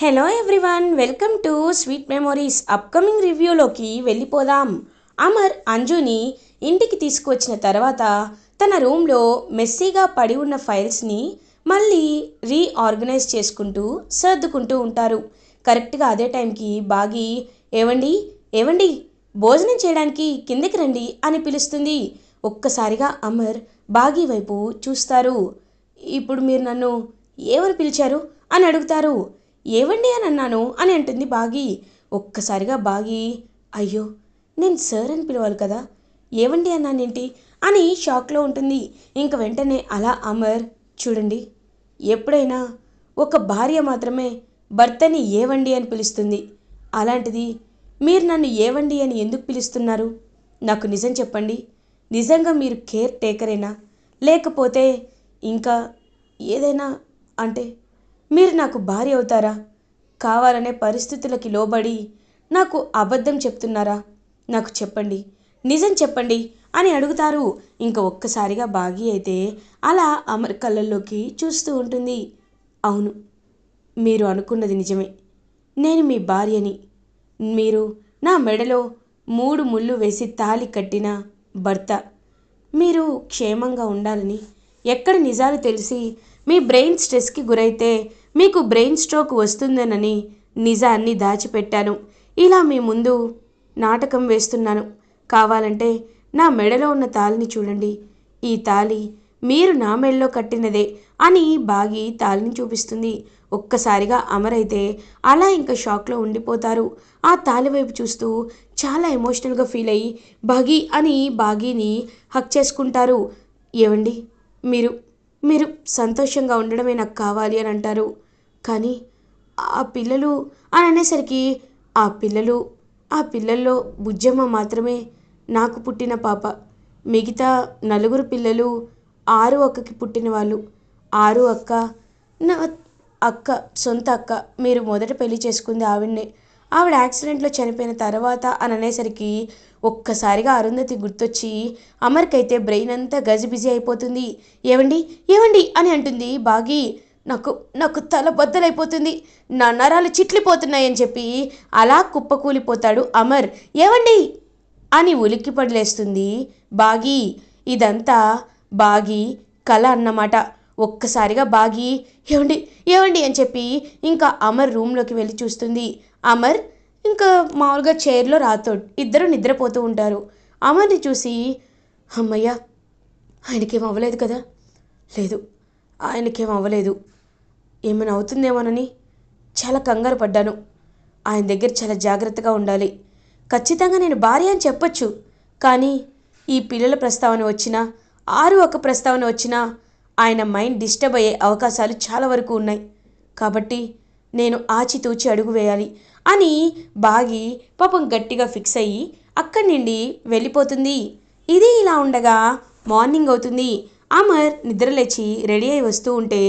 Hello everyone, welcome to sweet memories. Upcoming రివ్యూలోకి వెళ్ళిపోదాం. అమర్ అంజుని ఇంటికి తీసుకువచ్చిన తర్వాత తన రూమ్లో మెస్సీగా పడి ఉన్న ఫైల్స్ని మళ్ళీ రీఆర్గనైజ్ చేసుకుంటూ సర్దుకుంటూ ఉంటారు. కరెక్ట్గా అదే టైంకి బాగి ఏవండి ఏవండి భోజనం చేయడానికి కిందకి రండి అని పిలుస్తుంది. ఒక్కసారిగా అమర్ బాగి వైపు చూస్తారు. ఇప్పుడు మీరు నన్ను ఏమని పిలిచారు అని అడుగుతారు. ఏవండి అని అన్నాను అని అంటుంది బాగి. ఒక్కసారిగా బాగి అయ్యో, నేను సార్ అని పిలవాలి కదా, ఏవండి అన్నానేంటి అని షాక్లో ఉంటుంది. ఇంక వెంటనే అలా అమర్ చూడండి, ఎప్పుడైనా ఒక భార్య మాత్రమే భర్తని ఏవండి అని పిలుస్తుంది. అలాంటిది మీరు నన్ను ఏవండి అని ఎందుకు పిలుస్తున్నారు? నాకు నిజం చెప్పండి. నిజంగా మీరు కేర్ టేకరేనా, లేకపోతే ఇంకా ఏదైనా, అంటే మీరు నాకు భార్య అవుతారా? కావాలనే పరిస్థితులకి లోబడి నాకు అబద్ధం చెప్తున్నారా? నాకు చెప్పండి, నిజం చెప్పండి అని అడుగుతారు. ఇంకా ఒక్కసారిగా బాగి అయితే అలా అమర్ కళ్ళల్లోకి చూస్తూ ఉంటుంది. అవును, మీరు అనుకున్నది నిజమే. నేను మీ భార్యని. మీరు నా మెడలో 3 ముళ్ళు వేసి తాళి కట్టిన భర్త. మీరు క్షేమంగా ఉండాలని, ఎక్కడ నిజాలు తెలిసి మీ బ్రెయిన్ స్ట్రెస్కి గురైతే మీకు బ్రెయిన్ స్ట్రోక్ వస్తుందనని నిజాన్ని దాచిపెట్టాను. ఇలా మీ ముందు నాటకం వేస్తున్నాను. కావాలంటే నా మెడలో ఉన్న తాళిని చూడండి. ఈ తాళి మీరు నా మెడలో కట్టినదే అని బాగి తాళిని చూపిస్తుంది. ఒక్కసారిగా అమరైతే అలా ఇంకా షాక్లో ఉండిపోతారు. ఆ తాళి వైపు చూస్తూ చాలా ఎమోషనల్గా ఫీల్ అయ్యి బాగి అని బాగిని హక్ చేసుకుంటారు. ఏవండి, మీరు మీరు సంతోషంగా ఉండడమే నాకు కావాలి అని అంటారు. కానీ ఆ పిల్లలు అని అనేసరికి ఆ పిల్లలు ఆ పిల్లల్లో బుజ్జమ్మ మాత్రమే నాకు పుట్టిన పాప. మిగతా 4 పిల్లలు ఆరు అక్కకి పుట్టిన వాళ్ళు. ఆరు అక్క నా అక్క, సొంత అక్క. మీరు మొదట పెళ్లి చేసుకుంది ఆవిడనే. ఆవిడ యాక్సిడెంట్లో చనిపోయిన తర్వాత అని అనేసరికి ఒక్కసారిగా అరుంధతి గుర్తొచ్చి అమర్కైతే బ్రెయిన్ అంతా గజిబిజి అయిపోతుంది. ఏవండి ఏవండి అని అంటుంది బాగి. నాకు నాకు తల బద్దలైపోతుంది, నా నరాలు చిట్లిపోతున్నాయని చెప్పి అలా కుప్పకూలిపోతాడు అమర్. ఏవండి అని ఉలిక్కిపడలేస్తుంది బాగి. ఇదంతా బాగి కళ అన్నమాట. ఒక్కసారిగా బాగి ఏవండి ఏవండి అని చెప్పి ఇంకా అమర్ రూమ్లోకి వెళ్ళి చూస్తుంది. అమర్ ఇంకా మామూలుగా చైర్లో రాతోడు ఇద్దరు నిద్రపోతూ ఉంటారు. అమర్ని చూసి అమ్మయ్య, ఆయనకేం అవ్వలేదు కదా? లేదు, ఆయనకేం అవ్వలేదు. ఏమైనా అవుతుందేమోనని చాలా కంగారు పడ్డాను. ఆయన దగ్గర చాలా జాగ్రత్తగా ఉండాలి. ఖచ్చితంగా నేను భార్య అని చెప్పొచ్చు, కానీ ఈ పిల్లల ప్రస్తావన వచ్చినా, ఆరు ఒక ప్రస్తావన వచ్చినా ఆయన మైండ్ డిస్టర్బ్ అయ్యే అవకాశాలు చాలా వరకు ఉన్నాయి. కాబట్టి నేను ఆచితూచి అడుగు వేయాలి అని బాగి పాపం గట్టిగా ఫిక్స్ అయ్యి అక్కడి నుండి వెళ్ళిపోతుంది. ఇది ఇలా ఉండగా మార్నింగ్ అవుతుంది. అమర్ నిద్రలేచి రెడీ అయి వస్తూ ఉంటే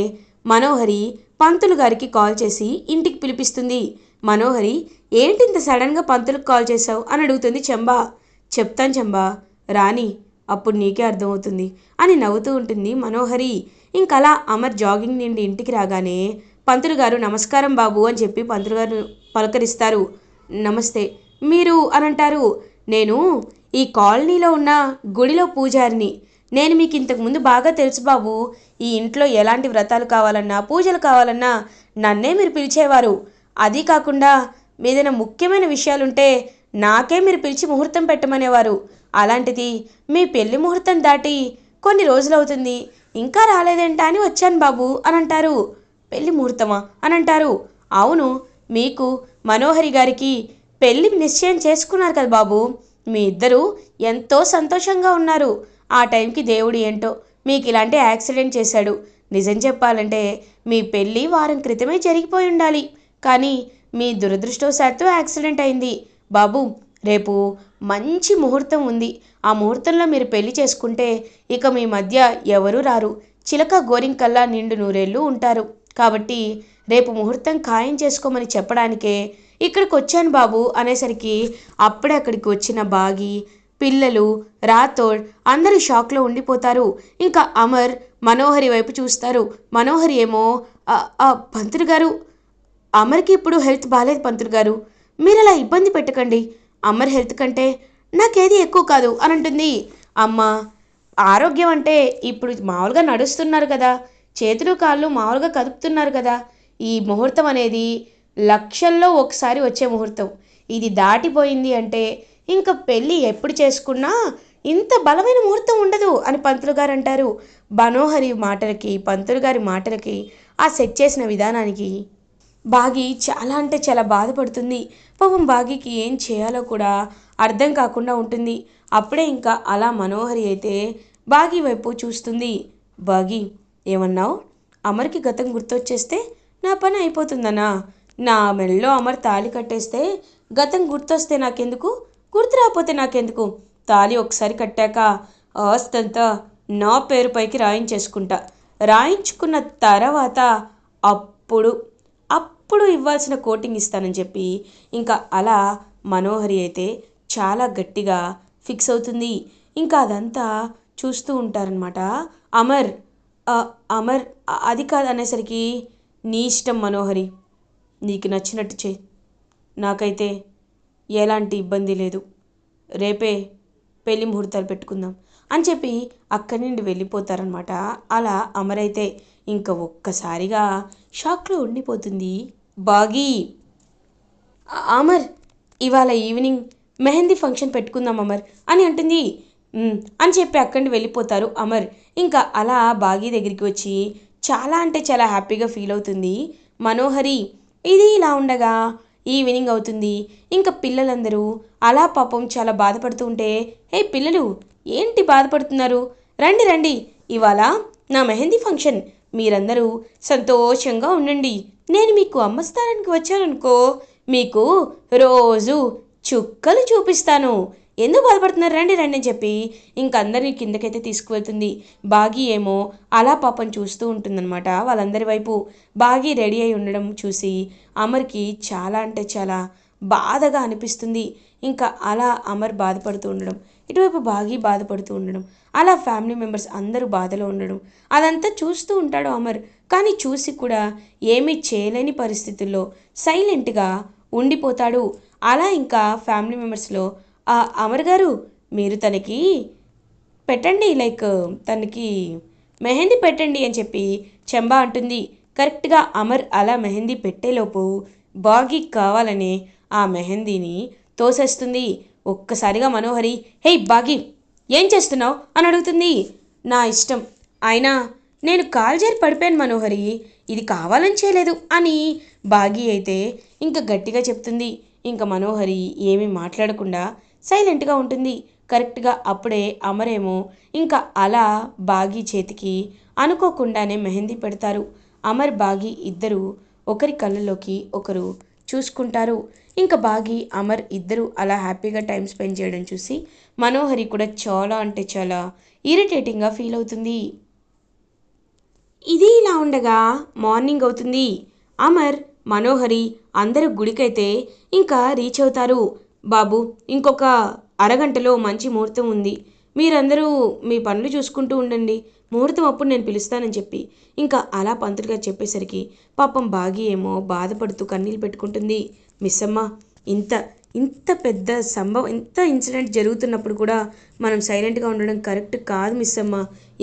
మనోహరి పంతులు గారికి కాల్ చేసి ఇంటికి పిలిపిస్తుంది. మనోహరి, ఏంటి ఇంత సడన్గా పంతులకు కాల్ చేశావు అని అడుగుతుంది చంబా. చెప్తాను చంబా, రాని, అప్పుడు నీకే అర్థమవుతుంది అని నవ్వుతూ ఉంటుంది మనోహరి. ఇంకలా అమర్ జాగింగ్ నుండి ఇంటికి రాగానే పంతులు గారు నమస్కారం బాబు అని చెప్పి పంతులు గారు పలకరిస్తారు. నమస్తే, మీరు అని అంటారు. నేను ఈ కాలనీలో ఉన్న గుడిలో పూజారిని. నేను మీకు ఇంతకుముందు బాగా తెలుసు బాబు. ఈ ఇంట్లో ఎలాంటి వ్రతాలు కావాలన్నా, పూజలు కావాలన్నా నన్నే మీరు పిలిచేవారు. అది కాకుండా ఏదైనా ముఖ్యమైన విషయాలుంటే నాకే మీరు పిలిచి ముహూర్తం పెట్టమనేవారు. అలాంటిది మీ పెళ్లి ముహూర్తం దాటి కొన్ని రోజులవుతుంది, ఇంకా రాలేదేంటా అని వచ్చాను బాబు అని అంటారు. పెళ్లి ముహూర్తమా అని అంటారు. అవును, మీకు మనోహరి గారికి పెళ్లి నిశ్చయం చేసుకున్నారు కదా బాబు. మీ ఇద్దరూ ఎంతో సంతోషంగా ఉన్నారు. ఆ టైంకి దేవుడు ఏంటో మీకు ఇలాంటి యాక్సిడెంట్ చేశాడు. నిజం చెప్పాలంటే మీ పెళ్ళి వారం క్రితమే జరిగిపోయి ఉండాలి, కానీ మీ దురదృష్టవశాత్తు యాక్సిడెంట్ అయింది. బాబు, రేపు మంచి ముహూర్తం ఉంది. ఆ ముహూర్తంలో మీరు పెళ్లి చేసుకుంటే ఇక మీ మధ్య ఎవరూ రారు. చిలక గోరింకల్లా నిండు నూరేళ్ళు ఉంటారు. కాబట్టి రేపు ముహూర్తం ఖాయం చేసుకోమని చెప్పడానికే ఇక్కడికి వచ్చాను బాబు అనేసరికి అప్పుడే అక్కడికి వచ్చిన బాగి, పిల్లలు, రాథోడ్ అందరూ షాక్లో ఉండిపోతారు. ఇంకా అమర్ మనోహరి వైపు చూస్తారు. మనోహరి ఏమో పంతులు గారు అమర్కి ఇప్పుడు హెల్త్ బాగాలేదు పంతులు గారు, మీరు అలా ఇబ్బంది పెట్టకండి. అమర్ హెల్త్ కంటే నాకేది ఎక్కువ కాదు అని అంటుంది. అమ్మ, ఆరోగ్యం అంటే ఇప్పుడు మామూలుగా నడుస్తున్నారు కదా, చేతులు కాళ్ళు మామూలుగా కదుపుతున్నారు కదా. ఈ ముహూర్తం అనేది లక్షల్లో ఒకసారి వచ్చే ముహూర్తం. ఇది దాటిపోయింది అంటే ఇంకా పెళ్ళి ఎప్పుడు చేసుకున్నా ఇంత బలమైన ముహూర్తం ఉండదు అని పంతులు గారు అంటారు. మనోహరి మాటలకి, పంతులు గారి మాటలకి, ఆ సెట్ చేసిన విధానానికి బాగి చాలా అంటే చాలా బాధపడుతుంది. పాపం బాగికి ఏం చేయాలో కూడా అర్థం కాకుండా ఉంటుంది. అప్పుడే ఇంకా అలా మనోహరి అయితే బాగి వైపు చూస్తుంది. బాగి, ఏమన్నావు? అమర్కి గతం గుర్తొచ్చేస్తే నా పని అయిపోతుందనా? నా మెడలో అమర్ తాళి కట్టేస్తే గతం గుర్తొస్తే నాకెందుకు, గుర్తు రాకపోతే నాకెందుకు? తాళి ఒకసారి కట్టాక ఆస్తంతా నా పేరు పైకి రాయించేసుకుంటా. రాయించుకున్న తర్వాత అప్పుడు అప్పుడు ఇవ్వాల్సిన కోటింగ్ ఇస్తానని చెప్పి ఇంకా అలా మనోహరి అయితే చాలా గట్టిగా ఫిక్స్ అవుతుంది. ఇంకా అదంతా చూస్తూ ఉంటారనమాట. అమర్ "ఆ, అమర్ అది కాదు" అనేసరికి, నీ ఇష్టం మనోహరి, నీకు నచ్చినట్టు చే, నాకైతే ఎలాంటి ఇబ్బంది లేదు, రేపే పెళ్లి ముహూర్తాలు పెట్టుకుందాం అని చెప్పి అక్కడి నుండి వెళ్ళిపోతారనమాట. అలా అమరైతే ఇంకా ఒక్కసారిగా షాక్లో ఉండిపోతుంది. బాగీ, అమర్, ఇవాళ ఈవినింగ్ మెహందీ ఫంక్షన్ పెట్టుకుందాం అమర్ అని అంటుంది. అని చెప్పి అక్కడి నుండి వెళ్ళిపోతారు అమర్. ఇంకా అలా బాగీ దగ్గరికి వచ్చి చాలా అంటే చాలా హ్యాపీగా ఫీల్ అవుతుంది మనోహరి. ఇది ఇలా ఉండగా ఈవినింగ్ అవుతుంది. ఇంకా పిల్లలందరూ అలా పాపం చాలా బాధపడుతూ ఉంటే, హే పిల్లలు, ఏంటి బాధపడుతున్నారు? రండి రండి, ఇవాళ నా మెహందీ ఫంక్షన్, మీరందరూ సంతోషంగా ఉండండి. నేను మీకు అమ్మస్థానానికి వచ్చాననుకో, మీకు రోజు చుక్కలు చూపిస్తాను. ఎందుకు బాధపడుతున్నారు, రండి రండి అని చెప్పి ఇంకందరినీ కిందకైతే తీసుకువెళ్తుంది. బాగీ ఏమో అలా పాపం చూస్తూ ఉంటుందన్నమాట వాళ్ళందరి వైపు. బాగీ రెడీ అయి ఉండడం చూసి అమర్కి చాలా అంటే చాలా బాధగా అనిపిస్తుంది. ఇంకా అలా అమర్ బాధపడుతూ ఉండడం, ఇటువైపు బాగీ బాధపడుతూ ఉండడం, అలా ఫ్యామిలీ మెంబర్స్ అందరూ బాధలో ఉండడం, అదంతా చూస్తూ ఉంటాడు అమర్. కానీ చూసి కూడా ఏమీ చేయలేని పరిస్థితుల్లో సైలెంట్గా ఉండిపోతాడు. అలా ఇంకా ఫ్యామిలీ మెంబర్స్లో అమర్ గారు, మీరు తనకి పెట్టండి, లైక్ తనకి మెహందీ పెట్టండి అని చెప్పి చెంబా అంటుంది. కరెక్ట్గా అమర్ అలా మెహందీ పెట్టేలోపు బాగీ కావాలనే ఆ మెహందీని తోసేస్తుంది. ఒక్కసారిగా మనోహరి, హే బాగీ, ఏం చేస్తున్నావు అని అడుగుతుంది. నా ఇష్టం, అయినా నేను కాల్జేరి పడిపోయాను మనోహరి, ఇది కావాలని చేయలేదు అని బాగీ అయితే ఇంకా గట్టిగా చెప్తుంది. ఇంకా మనోహరి ఏమీ మాట్లాడకుండా సైలెంట్గా ఉంటుంది. కరెక్ట్గా అప్పుడే అమరేమో ఇంకా అలా బాగీ చేతికి అనుకోకుండానే మెహందీ పెడతారు. అమర్ బాగీ ఇద్దరు ఒకరి కళ్ళలోకి ఒకరు చూసుకుంటారు. ఇంకా బాగీ అమర్ ఇద్దరు అలా హ్యాపీగా టైం స్పెండ్ చేయడం చూసి మనోహరి కూడా చాలా అంటే చాలా ఇరిటేటింగ్గా ఫీల్ అవుతుంది. ఇది ఇలా ఉండగా మార్నింగ్ అవుతుంది. అమర్, మనోహరి అందరూ గుడికైతే ఇంకా రీచ్ అవుతారు. బాబు, ఇంకొక అరగంటలో మంచి ముహూర్తం ఉంది, మీరందరూ మీ పనులు చూసుకుంటూ ఉండండి, ముహూర్తం అప్పుడు నేను పిలుస్తానని చెప్పి ఇంకా అలా పంతులుగా చెప్పేసరికి పాపం బాగి ఏమో బాధపడుతూ కన్నీళ్ళు పెట్టుకుంటుంది. మిస్ అమ్మ, ఇంత ఇంత పెద్ద సంభవం, ఇంత ఇన్సిడెంట్ జరుగుతున్నప్పుడు కూడా మనం సైలెంట్గా ఉండడం కరెక్ట్ కాదు మిస్ అమ్మ.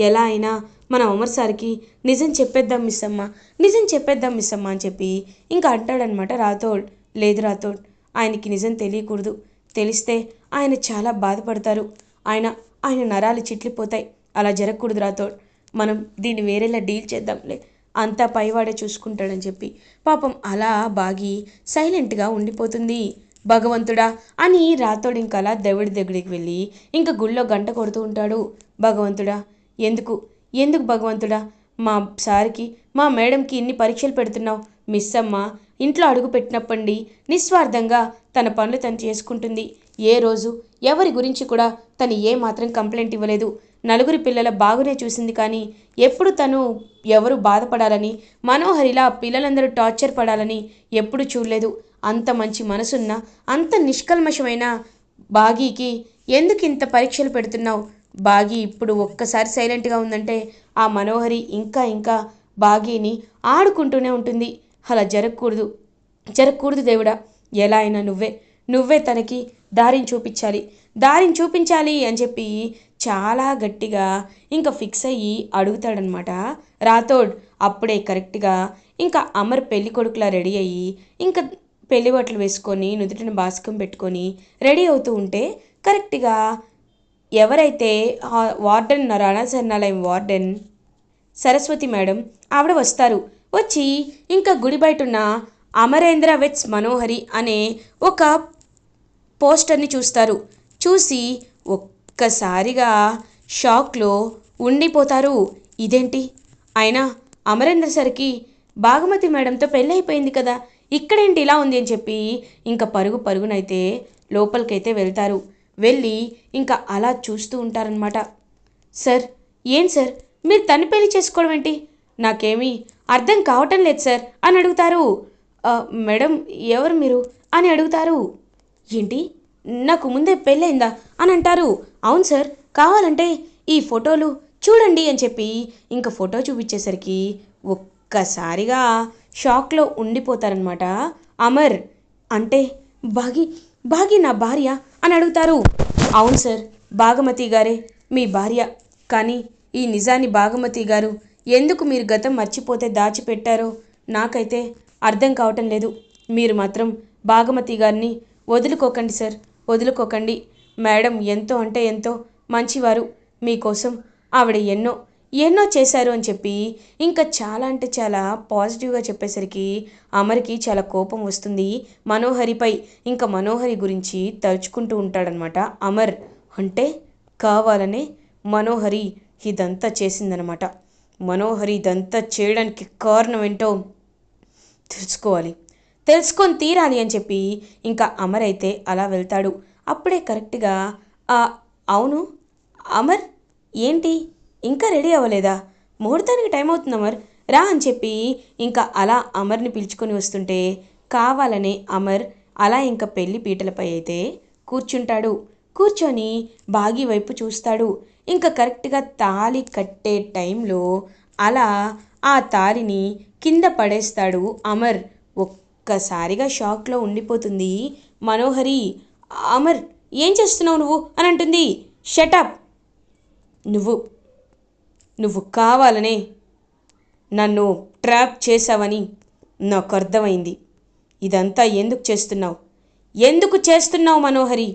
ఎలా అయినా మన అమర్ సార్కి నిజం చెప్పేద్దాం మిస్ అమ్మ, నిజం చెప్పేద్దాం మిస్ అమ్మ అని చెప్పి ఇంకా అంటాడనమాట రాథోడ్. లేదు రాథోడ్, ఆయనకి నిజం తెలియకూడదు, తెలిస్తే ఆయన చాలా బాధపడతారు, ఆయన ఆయన నరాలు చిట్లిపోతాయి, అలా జరగకూడదు రాథోడ్, మనం దీన్ని వేరేలా డీల్ చేద్దాంలే, అంతా పైవాడే చూసుకుంటాడని చెప్పి పాపం అలా బాగి సైలెంట్గా ఉండిపోతుంది. భగవంతుడా అని రాథోడ్ ఇంకా అలా దేవుడి దగ్గరికి వెళ్ళి ఇంకా గుళ్ళో గంట కొడుతూ ఉంటాడు. భగవంతుడా, ఎందుకు ఎందుకు భగవంతుడా మా సార్కి మా మేడంకి ఇన్ని పరీక్షలు పెడుతున్నావు? మిస్ అమ్మ ఇంట్లో అడుగు పెట్టినప్పండి నిస్వార్థంగా తన పనులు తను చేసుకుంటుంది. ఏ రోజు ఎవరి గురించి కూడా తను ఏ మాత్రం కంప్లైంట్ ఇవ్వలేదు. నలుగురి పిల్లల బాగునే చూసింది, కానీ ఎప్పుడు తను ఎవరు బాధపడాలని, మనోహరిలా పిల్లలందరూ టార్చర్ పడాలని ఎప్పుడు చూడలేదు. అంత మంచి మనసున్న, అంత నిష్కల్మషమైన బాగీకి ఎందుకు ఇంత పరీక్షలు పెడుతున్నావు? బాగీ ఇప్పుడు ఒక్కసారి సైలెంట్గా ఉందంటే ఆ మనోహరి ఇంకా ఇంకా బాగీని ఆడుకుంటూనే ఉంటుంది. అలా జరగకూడదు. జరగకూడదు దేవుడా, ఎలా అయినా నువ్వే తనకి దారిని చూపించాలి అని చెప్పి చాలా గట్టిగా ఇంకా ఫిక్స్ అయ్యి అడుగుతాడనమాట రాథోడ్. అప్పుడే కరెక్ట్గా ఇంకా అమర్ పెళ్లి కొడుకులా రెడీ అయ్యి ఇంకా పెళ్లి బట్టలు వేసుకొని నుదుటిన బాస్కం పెట్టుకొని రెడీ అవుతూ ఉంటే కరెక్ట్గా ఎవరైతే వార్డెన్ ఉన్నారో అనాథశరణాలయం వార్డెన్ సరస్వతి మేడం ఆవిడ వస్తారు. వచ్చి ఇంకా గుడి బయట ఉన్న అమరేంద్ర వెట్స్ మనోహరి అనే ఒక పోస్టర్ని చూస్తారు. చూసి ఒక్కసారిగా షాక్లో ఉండిపోతారు. ఇదేంటి, అయినా అమరేంద్ర సర్కి భాగమతి మేడంతో పెళ్ళైపోయింది కదా, ఇక్కడేంటి ఇలా ఉంది అని చెప్పి ఇంకా పరుగునైతే లోపలికైతే వెళ్తారు. వెళ్ళి ఇంకా అలా చూస్తూ ఉంటారనమాట. సార్, ఏం సార్ మీరు తను పెళ్లి చేసుకోవడం ఏంటి, నాకేమీ అర్థం కావటం లేదు సార్ అని అడుగుతారు. మేడం ఎవరు మీరు అని అడుగుతారు. ఏంటి, నాకు ముందే పెళ్ళైందా అని అంటారు. అవును సార్, కావాలంటే ఈ ఫోటోలు చూడండి అని చెప్పి ఇంకా ఫోటో చూపించేసరికి ఒక్కసారిగా షాక్లో ఉండిపోతారనమాట అమర్. అంటే భాగి నా భార్య అని అడుగుతారు. అవును సార్, భాగమతి గారే మీ భార్య. కానీ ఈ నిజాన్ని భాగమతి గారు ఎందుకు మీరు గతం మర్చిపోతే దాచిపెట్టారో నాకైతే అర్థం కావటం లేదు. మీరు మాత్రం భాగమతి గారిని వదులుకోకండి సార్, వదులుకోకండి. మేడం ఎంతో అంటే ఎంతో మంచివారు. మీకోసం ఆవిడ ఎన్నో చేశారు అని చెప్పి ఇంకా చాలా అంటే చాలా పాజిటివ్గా చెప్పేసరికి అమర్కి చాలా కోపం వస్తుంది మనోహరిపై. ఇంకా మనోహరి గురించి తలుచుకుంటూ ఉంటాడనమాట అమర్. అంటే కావాలనే మనోహరి ఇదంతా చేసిందనమాట. మనోహరి ఇదంతా చేయడానికి కారణం ఏంటో తెలుసుకొని తీరాలి అని చెప్పి ఇంకా అమర్ అయితే అలా వెళ్తాడు. అప్పుడే కరెక్ట్గా అవును అమర్, ఏంటి ఇంకా రెడీ అవ్వలేదా, ముహూర్తానికి టైం అవుతుంది అమర్, రా అని చెప్పి ఇంకా అలా అమర్ని పిలుచుకొని వస్తుంటే కావాలనే అమర్ అలా ఇంకా పెళ్లి పీటలపై అయితే కూర్చుంటాడు. కూర్చొని బాగి వైపు చూస్తాడు. ఇంకా కరెక్ట్గా తాళి కట్టే టైంలో అలా ఆ తాళిని కింద పడేస్తాడు అమర్. ఒక్కసారిగా షాక్లో ఉండిపోతుంది మనోహరి. అమర్, ఏం చేస్తున్నావు నువ్వు అని అంటుంది. షటప్, నువ్వు కావాలనే నన్ను ట్రాప్ చేశావని నాకు అర్థమైంది. ఇదంతా ఎందుకు చేస్తున్నావు మనోహరి?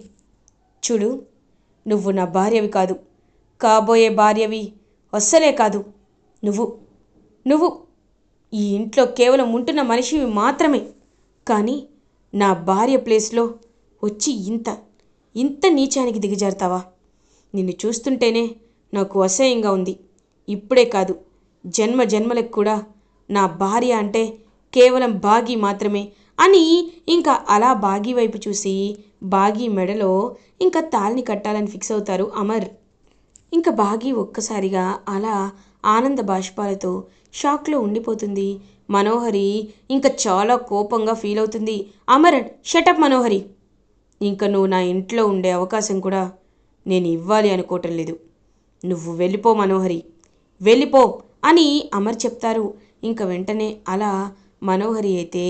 చూడు, నువ్వు నా భార్యవి కాదు, కాబోయే భార్యవి అస్సలే కాదు. నువ్వు ఈ ఇంట్లో కేవలం ఉంటున్న మనిషివి మాత్రమే. కానీ నా భార్య ప్లేస్లో వచ్చి ఇంత నీచానికి దిగజారుతావా? నిన్ను చూస్తుంటేనే నాకు అసహ్యంగా ఉంది. ఇప్పుడే కాదు, జన్మలకు కూడా నా భార్య అంటే కేవలం బాగి మాత్రమే అని ఇంకా అలా బాగి వైపు చూసి బాగి మెడలో ఇంకా తాళిని కట్టాలని ఫిక్స్ అవుతారు అమర్. ఇంకా బాగి ఒక్కసారిగా అలా ఆనంద బాష్పాలతో షాక్లో ఉండిపోతుంది. మనోహరి ఇంకా చాలా కోపంగా ఫీల్ అవుతుంది. అమర్, షటప్ మనోహరి, ఇంకా నువ్వు నా ఇంట్లో ఉండే అవకాశం కూడా నేను ఇవ్వాలి అనుకోవటం లేదు. నువ్వు వెళ్ళిపో మనోహరి, వెళ్ళిపో అని అమర్ చెప్తారు. ఇంకా వెంటనే అలా మనోహరి అయితే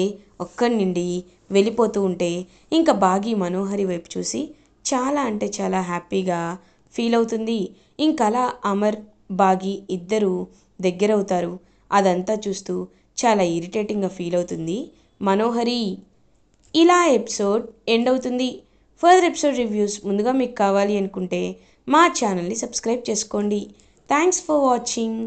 ఒక్కడి నుండి వెళ్ళిపోతూ ఉంటే ఇంకా బాగి మనోహరి వైపు చూసి చాలా అంటే చాలా హ్యాపీగా ఫీల్ అవుతుంది. ఇంకలా అమర్ బాగి ఇద్దరు దగ్గరవుతారు. అదంతా చూస్తూ చాలా ఇరిటేటింగ్గా ఫీల్ అవుతుంది మనోహరి. ఇలా ఎపిసోడ్ ఎండ్ అవుతుంది. ఫర్దర్ ఎపిసోడ్ రివ్యూస్ ముందుగా మీకు కావాలి అనుకుంటే మా ఛానల్ని సబ్స్క్రైబ్ చేసుకోండి. Thanks for watching.